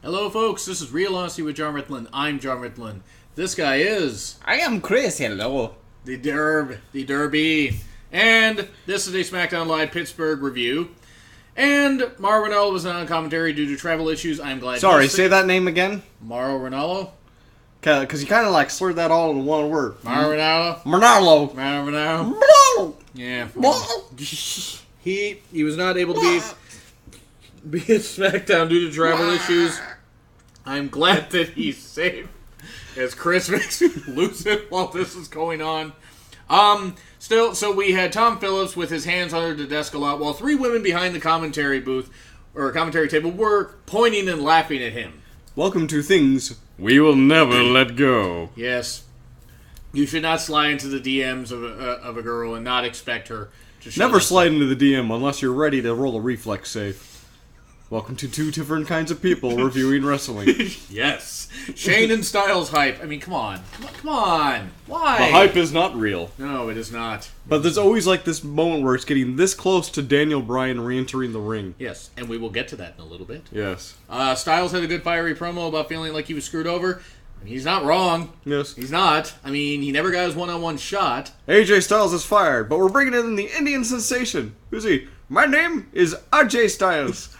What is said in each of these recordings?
Hello, folks. This is Real Honesty with John Ritland. I'm John Ritland. This guy is... I am Chris. Hello. The Derby. And this is a SmackDown Live Pittsburgh review. And Mauro Ranallo was not on commentary due to travel issues. I'm glad. Sorry, say that name again. Mauro Ranallo. Because you kind of like slurred that all in one word. Mauro Ranallo. Mauro Ranallo. Yeah. He was not able to be at SmackDown due to travel issues. I'm glad that he's safe, as Chris makes me lose it while this is going on. So we had Tom Phillips with his hands under the desk a lot, while three women behind the commentary booth, or commentary table, were pointing and laughing at him. Welcome to things we will never let go. Yes. You should not slide into the DMs of a girl and not expect her to show Never slide into the DM unless you're ready to roll a reflex save. Welcome to two different kinds of people reviewing wrestling. Yes. Shane and Styles hype. I mean, come on. Come on. Why? The hype is not real. No, it is not. But there's always like this moment where it's getting this close to Daniel Bryan re-entering the ring. Yes, and we will get to that in a little bit. Yes. Styles had a good fiery promo about feeling like he was screwed over. I mean, he's not wrong. Yes. He's not. I mean, he never got his one-on-one shot. AJ Styles is fired, but we're bringing in the Indian sensation. Who's he? My name is AJ Styles.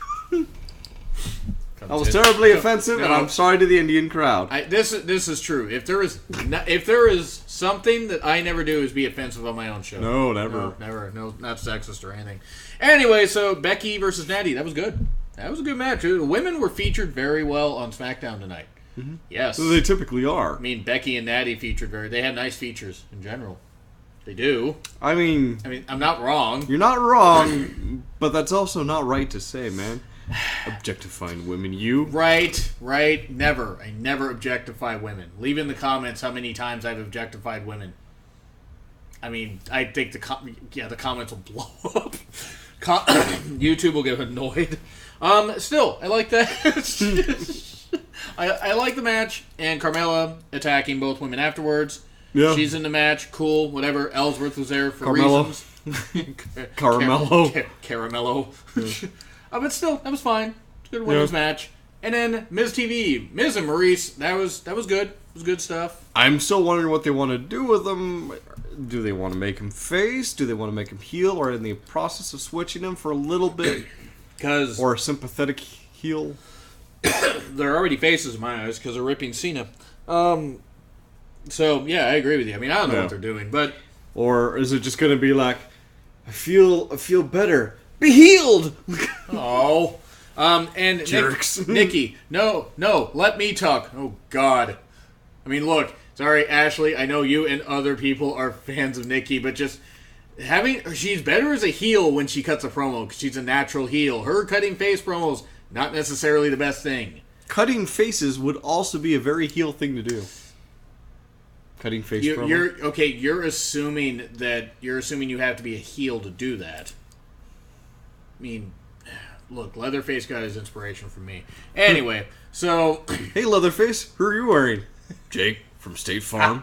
That was terribly offensive, and I'm sorry to the Indian crowd. This is true. If there is something that I never do is be offensive on my own show. No, never. No, never. No, not sexist or anything. Anyway, so Becky versus Natty. That was good. That was a good match. The women were featured very well on SmackDown tonight. Mm-hmm. Yes. So they typically are. I mean, Becky and Natty featured they had nice features in general. They do. I mean, I'm not wrong. You're not wrong, but that's also not right to say, man. Objectifying women, you? Right. Never. I never objectify women. Leave in the comments how many times I've objectified women. I mean, I think the comments will blow up. YouTube will get annoyed. Still, I like that. I like the match, and Carmella attacking both women afterwards. Yeah. She's in the match, cool, whatever. Ellsworth was there for reasons. Caramello. Caramello. But still, that was fine. It's a good women's match. And then Miz TV, Miz and Maurice, that was good. It was good stuff. I'm still wondering what they want to do with them. Do they want to make him face? Do they want to make him heel? Or in the process of switching him for a little bit? Or a sympathetic heel? They're already faces in my eyes because they're ripping Cena. So, yeah, I agree with you. I mean, I don't know what they're doing, but... Or is it just going to be like, I feel better. Be healed! Oh. And jerks. Nikki, no, let me talk. Oh, God. I mean, look, sorry, Ashley, I know you and other people are fans of Nikki, but just she's better as a heel when she cuts a promo, because she's a natural heel. Her cutting face promos, not necessarily the best thing. Cutting faces would also be a very heel thing to do. Cutting face promo. You're assuming you have to be a heel to do that. I mean, look, Leatherface got his inspiration from me. Anyway, so... Hey, Leatherface, who are you wearing? Jake from State Farm.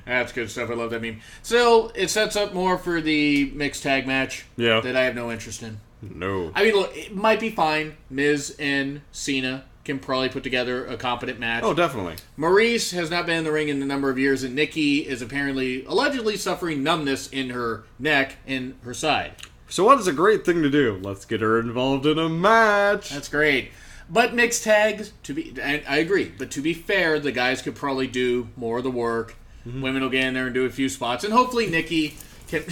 That's good stuff. I love that meme. So, it sets up more for the mixed tag match that I have no interest in. No. I mean, look, it might be fine. Miz and Cena can probably put together a competent match. Oh, definitely. Maurice has not been in the ring in a number of years, and Nikki is allegedly suffering numbness in her neck and her side. So what is a great thing to do? Let's get her involved in a match. That's great. But mixed tags, I agree, but to be fair, the guys could probably do more of the work. Mm-hmm. Women will get in there and do a few spots, and hopefully Nikki can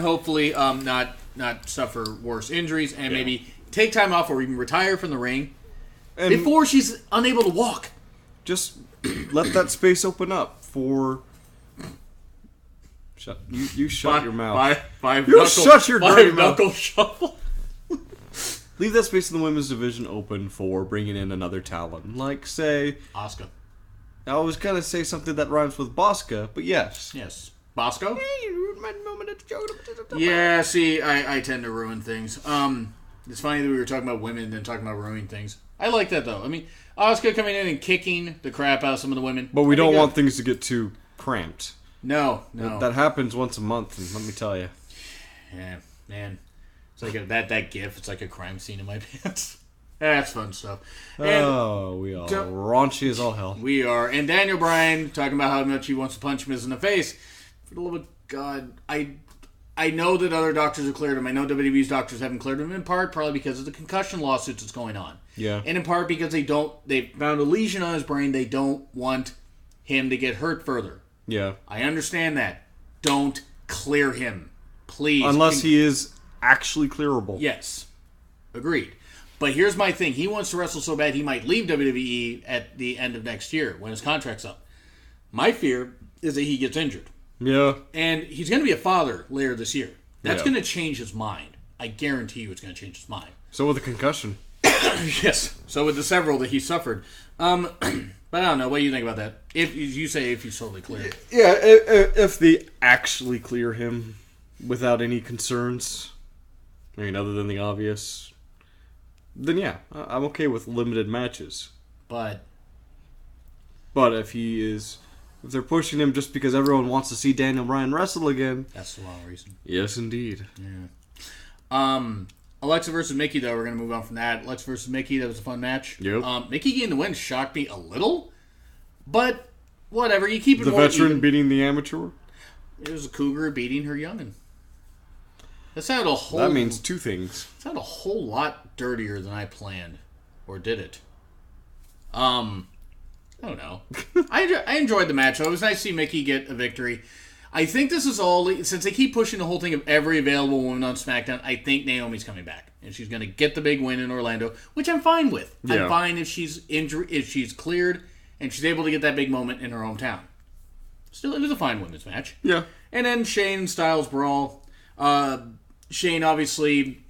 hopefully not suffer worse injuries and maybe take time off or even retire from the ring before she's unable to walk. Just let that space open up for... You shut your mouth. Shut your dirty mouth. Knuckle shuffle. Leave that space in the women's division open for bringing in another talent. Like, say... Asuka. I was going to say something that rhymes with Bosca, but yes. Yes. Bosco? Hey, you ruined my moment at the show. Yeah, see, I tend to ruin things. It's funny that we were talking about women and then talking about ruining things. I like that, though. I mean, Asuka coming in and kicking the crap out of some of the women. But we don't want things to get too cramped. No. That happens once a month, and let me tell you. Yeah, man. It's like that gif. It's like a crime scene in my pants. That's fun stuff. And we are raunchy as all hell. We are. And Daniel Bryan talking about how much he wants to punch Miz in the face. For the love of God, I know that other doctors have cleared him. I know WWE's doctors haven't cleared him, in part probably because of the concussion lawsuits that's going on. Yeah. And in part because they found a lesion on his brain. They don't want him to get hurt further. Yeah. I understand that. Don't clear him. Please. Unless he is actually clearable. Yes. Agreed. But here's my thing. He wants to wrestle so bad he might leave WWE at the end of next year when his contract's up. My fear is that he gets injured. Yeah. And he's going to be a father later this year. That's Yeah. going to change his mind. I guarantee you it's going to change his mind. So with the concussion. Yes. So with the several that he suffered. But I don't know. What do you think about that? If he's totally clear. Yeah, if they actually clear him without any concerns, I mean, other than the obvious, then yeah, I'm okay with limited matches. But if they're pushing him just because everyone wants to see Daniel Bryan wrestle again, that's the wrong reason. Yes, indeed. Yeah. Alexa versus Mickey, though, we're going to move on from that. Alexa versus Mickey, that was a fun match. Yep. Mickey getting the win shocked me a little, but whatever. You keep it The more veteran even. beating the amateur? It was a cougar beating her youngin'. That means two things. It sounded a whole lot dirtier than I planned. Or did it? I don't know. I enjoyed the match. It was nice to see Mickey get a victory. I think this is all... Since they keep pushing the whole thing of every available woman on SmackDown, I think Naomi's coming back. And she's going to get the big win in Orlando, which I'm fine with. Yeah. I'm fine if she's cleared and she's able to get that big moment in her hometown. Still, it was a fine women's match. Yeah. And then Shane and Styles brawl. Shane obviously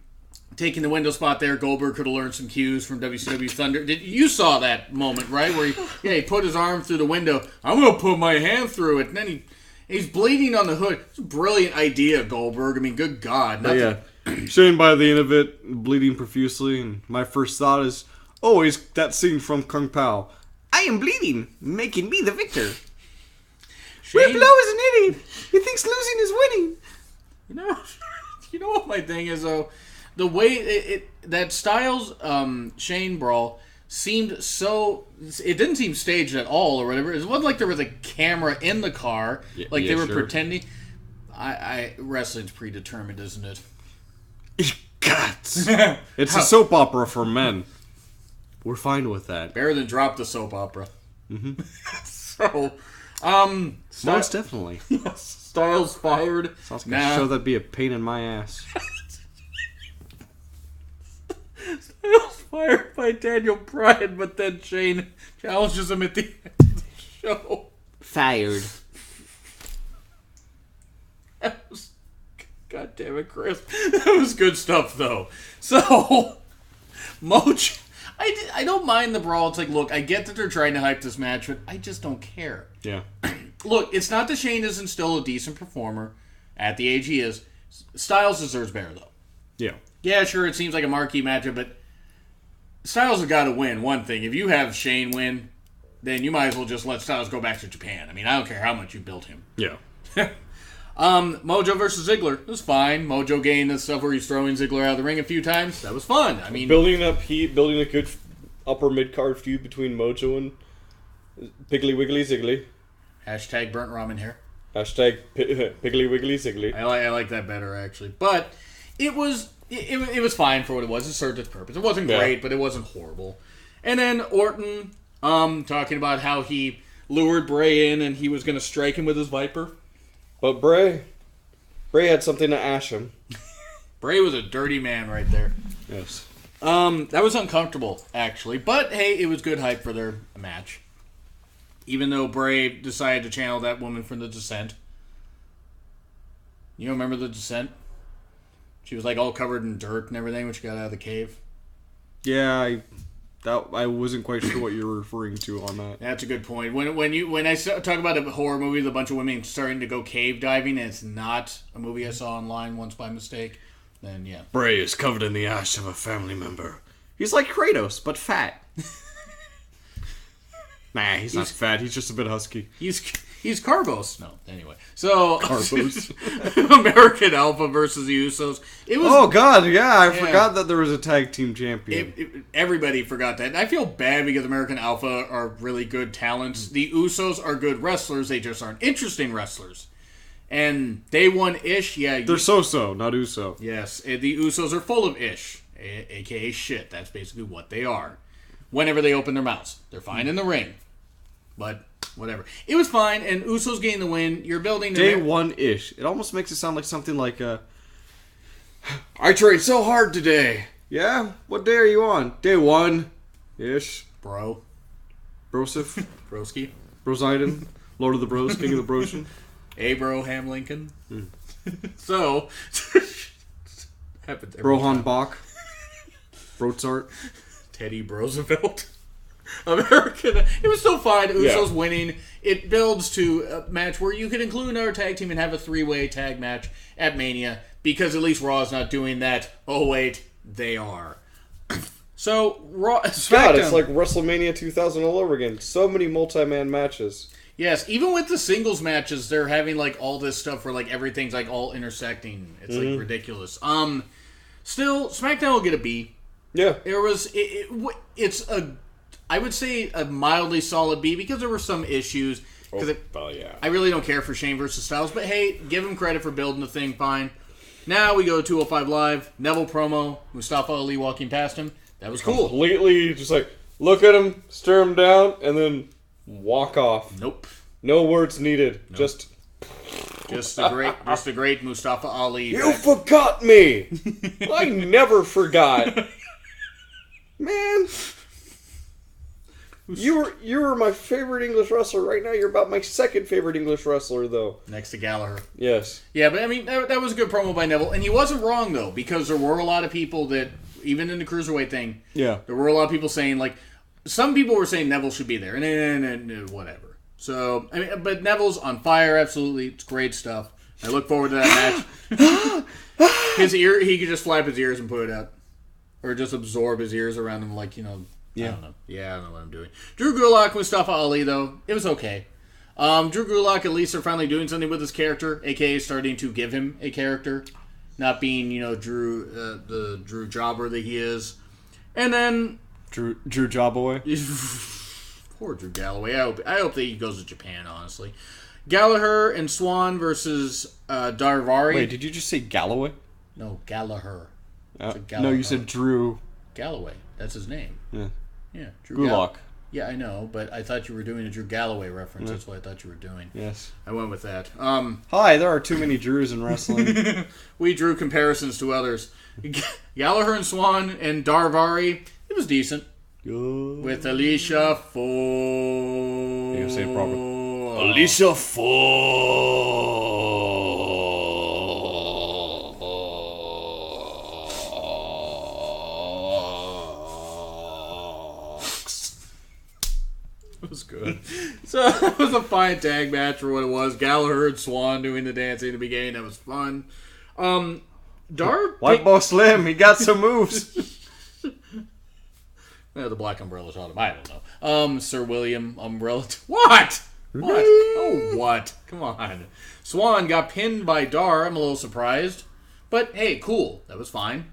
taking the window spot there. Goldberg could have learned some cues from WCW Thunder. You saw that moment, right? Where he put his arm through the window. I'm going to put my hand through it. And then he's bleeding on the hood. It's a brilliant idea, Goldberg. I mean, good God. Yeah. Shane by the end of it, bleeding profusely. And my first thought is, it's that scene from Kung Pao. I am bleeding, making me the victor. Red Blow is an idiot. He thinks losing is winning. You know what my thing is, though? The way that Styles Shane brawl seemed so... It didn't seem staged at all or whatever. It wasn't like there was a camera in the car. They were pretending. Wrestling's predetermined, isn't it? Guts. It's a soap opera for men. We're fine with that. Better than drop the soap opera. Mm-hmm. So... Most definitely. Yes. Styles fired. Sounds like a show that'd be a pain in my ass. Styles fired by Daniel Bryan, but then Shane challenges him at the end of the show. Fired. God damn it, Chris. That was good stuff, though. So, Mojo... I don't mind the brawl. It's like, look, I get that they're trying to hype this match, but I just don't care. Yeah. Look, it's not that Shane isn't still a decent performer at the age he is. Styles deserves better, though. Yeah. Yeah, sure, it seems like a marquee matchup, but Styles has got to win. One thing, if you have Shane win, then you might as well just let Styles go back to Japan. I mean, I don't care how much you built him. Yeah. Mojo versus Ziggler. It was fine. Mojo gained the stuff where he's throwing Ziggler out of the ring a few times. That was fun. I mean, building up heat, building a good upper mid-card feud between Mojo and Piggly Wiggly Ziggly. Hashtag burnt ramen hair. Hashtag Piggly Wiggly Ziggly. I like that better, actually. But it was fine for what it was. It served its purpose. It wasn't great, but it wasn't horrible. And then Orton talking about how he lured Bray in and he was going to strike him with his Viper. But Bray had something to ash him. Bray was a dirty man right there. Yes. That was uncomfortable, actually. But, hey, it was good hype for their match. Even though Bray decided to channel that woman from The Descent. You remember The Descent? She was, like, all covered in dirt and everything when she got out of the cave. Yeah, I wasn't quite sure what you were referring to on that. That's a good point. When I talk about a horror movie with a bunch of women starting to go cave diving and it's not a movie I saw online once by mistake, then yeah. Bray is covered in the ash of a family member. He's like Kratos, but fat. Nah, he's not fat. He's just a bit husky. He's He's Carbos. No, anyway. So Carbos. American Alpha versus the Usos. It was. Oh God, yeah, I forgot that there was a tag team champion. Everybody forgot that. And I feel bad because American Alpha are really good talents. The Usos are good wrestlers. They just aren't interesting wrestlers. And day one-ish, yeah. They're so-so, not Uso. Yes, the Usos are full of ish, a.k.a. shit. That's basically what they are. Whenever they open their mouths. They're fine in the ring. But, whatever. It was fine, and Usos gained the win. You're building... Day one-ish. It almost makes it sound like something like, I trained so hard today. Yeah? What day are you on? Day one-ish. Bro. Brosif. Broski. Brosiden. Lord of the Bros. King of the Broshin. Abraham Lincoln. So... Brohan Bach. Brozart. Teddy Roosevelt. American. It was still fine. Usos winning. It builds to a match where you could include another tag team and have a three-way tag match at Mania because at least Raw is not doing that. Oh wait, they are. So Raw. God, it's like WrestleMania 2000 all over again. So many multi-man matches. Yes, even with the singles matches, they're having like all this stuff where like everything's like all intersecting. It's like ridiculous. Still, SmackDown will get a B. Yeah, it's a, I would say a mildly solid B because there were some issues. I really don't care for Shane versus Styles, but hey, give him credit for building the thing fine. Now we go to 205 Live, Neville promo, Mustafa Ali walking past him. That was cool. Completely just like look at him, stare him down, and then walk off. Nope. No words needed. Nope. Just the great Mustafa Ali. You forgot me. I never forgot. Man, you were my favorite English wrestler. Right now, you're about my second favorite English wrestler, though. Next to Gallagher. Yes. Yeah, but I mean, that was a good promo by Neville. And he wasn't wrong, though, because there were a lot of people that, even in the Cruiserweight thing, there were a lot of people saying, like, some people were saying Neville should be there, and whatever. So, I mean, but Neville's on fire, absolutely. It's great stuff. I look forward to that match. His ear, he could just flap his ears and put it out. Or just absorb his ears around him like, I don't know. Yeah, I don't know what I'm doing. Drew Gulak, Mustafa Ali, though, it was okay. Drew Gulak, at least, are finally doing something with his character, a.k.a. starting to give him a character. Not being, Drew, the Drew Jobber that he is. And then... Drew Jobboy? Poor Drew Galloway. I hope that he goes to Japan, honestly. Gallagher and Swan versus Darvari. Wait, did you just say Galloway? No, Gallagher. No, you said Drew Galloway. That's his name. Yeah, Drew Gulak. Yeah, I know, but I thought you were doing a Drew Galloway reference. That's what I thought you were doing. Yes. I went with that. Hi, there are too many Drews in wrestling. We drew comparisons to others. Gallagher and Swan and Darvari. It was decent. With Alicia Fox. You say it proper. Alicia Fox. It was good. So it was a fine tag match for what it was. Gallagher and Swan doing the dancing at the beginning. That was fun. White Boy Slim, he got some moves. The Black Umbrella taught him. I don't know. Sir William Umbrella. What? What? Oh, what? Come on. Swan got pinned by Dar. I'm a little surprised. But, hey, cool. That was fine.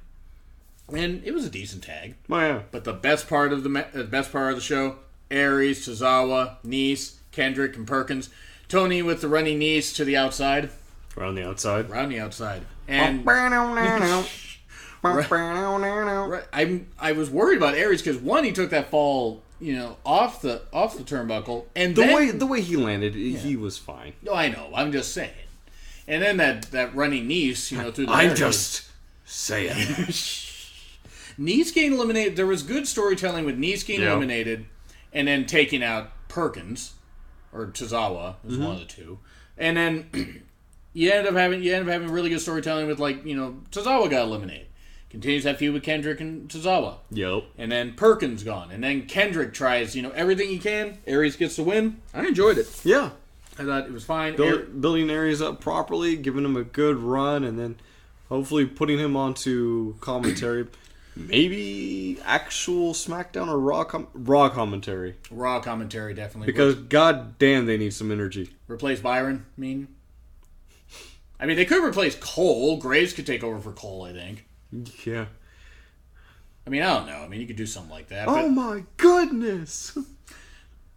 And it was a decent tag. Oh, yeah. But the best part of the show, Aries, Tozawa, Nice, Kendrick, and Perkins. Tony with the running knees to the outside. Around the outside. Around the outside. And... Right. I was worried about Aries because one, he took that fall, off the turnbuckle, and the way he landed, he was fine. No, I know. I'm just saying. And then that running Nice, through the. I'm just saying. Nice getting eliminated. There was good storytelling with Nice getting eliminated, and then taking out Perkins or Tozawa was one of the two, and then you end up having really good storytelling with Tozawa got eliminated. Continues that feud with Kendrick and Tozawa. Yep. And then Perkins gone. And then Kendrick tries, everything he can. Aries gets the win. I enjoyed it. Yeah. I thought it was fine. Building Aries up properly, giving him a good run, and then hopefully putting him onto commentary. Maybe actual SmackDown or Raw commentary. Raw commentary, definitely. Because goddamn, they need some energy. Replace Byron, I mean, they could replace Cole. Graves could take over for Cole, I think. Yeah. I mean, I don't know. I mean, you could do something like that. Oh my goodness!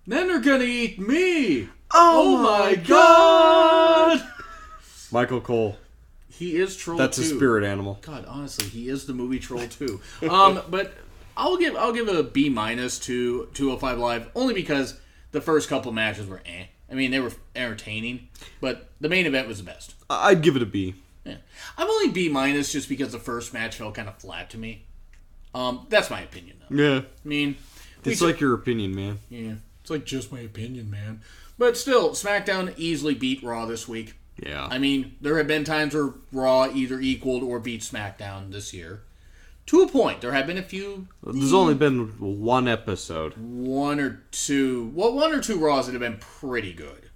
Then they're gonna eat me! Oh my god! Michael Cole. He is Troll That's 2. a spirit animal. God, honestly, he is the movie Troll 2. But I'll give it a B- to 205 Live, only because the first couple matches were eh. I mean, they were entertaining, but the main event was the best. I'd give it a B. Yeah. I'm only B- just because the first match felt kind of flat to me. That's my opinion, though. Yeah. I mean... It's like your opinion, man. Yeah. It's like just my opinion, man. But still, SmackDown easily beat Raw this week. Yeah. I mean, there have been times where Raw either equaled or beat SmackDown this year. To a point. There have been a few... There's only been one episode. One or two Raws that have been pretty good.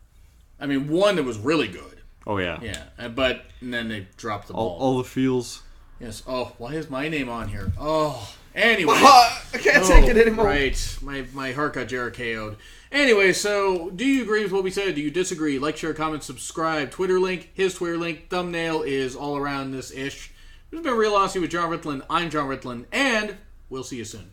I mean, one that was really good. Oh, yeah. Yeah. And then they dropped the ball. All the feels. Yes. Oh, why is my name on here? Oh. Anyway. I can't take it anymore. Right. My heart got Jericho'd. Anyway, so do you agree with what we said? Do you disagree? Like, share, comment, subscribe. Twitter link, his Twitter link, thumbnail is all around this ish. This has been Real Aussie with John Ritland. I'm John Ritland, and we'll see you soon.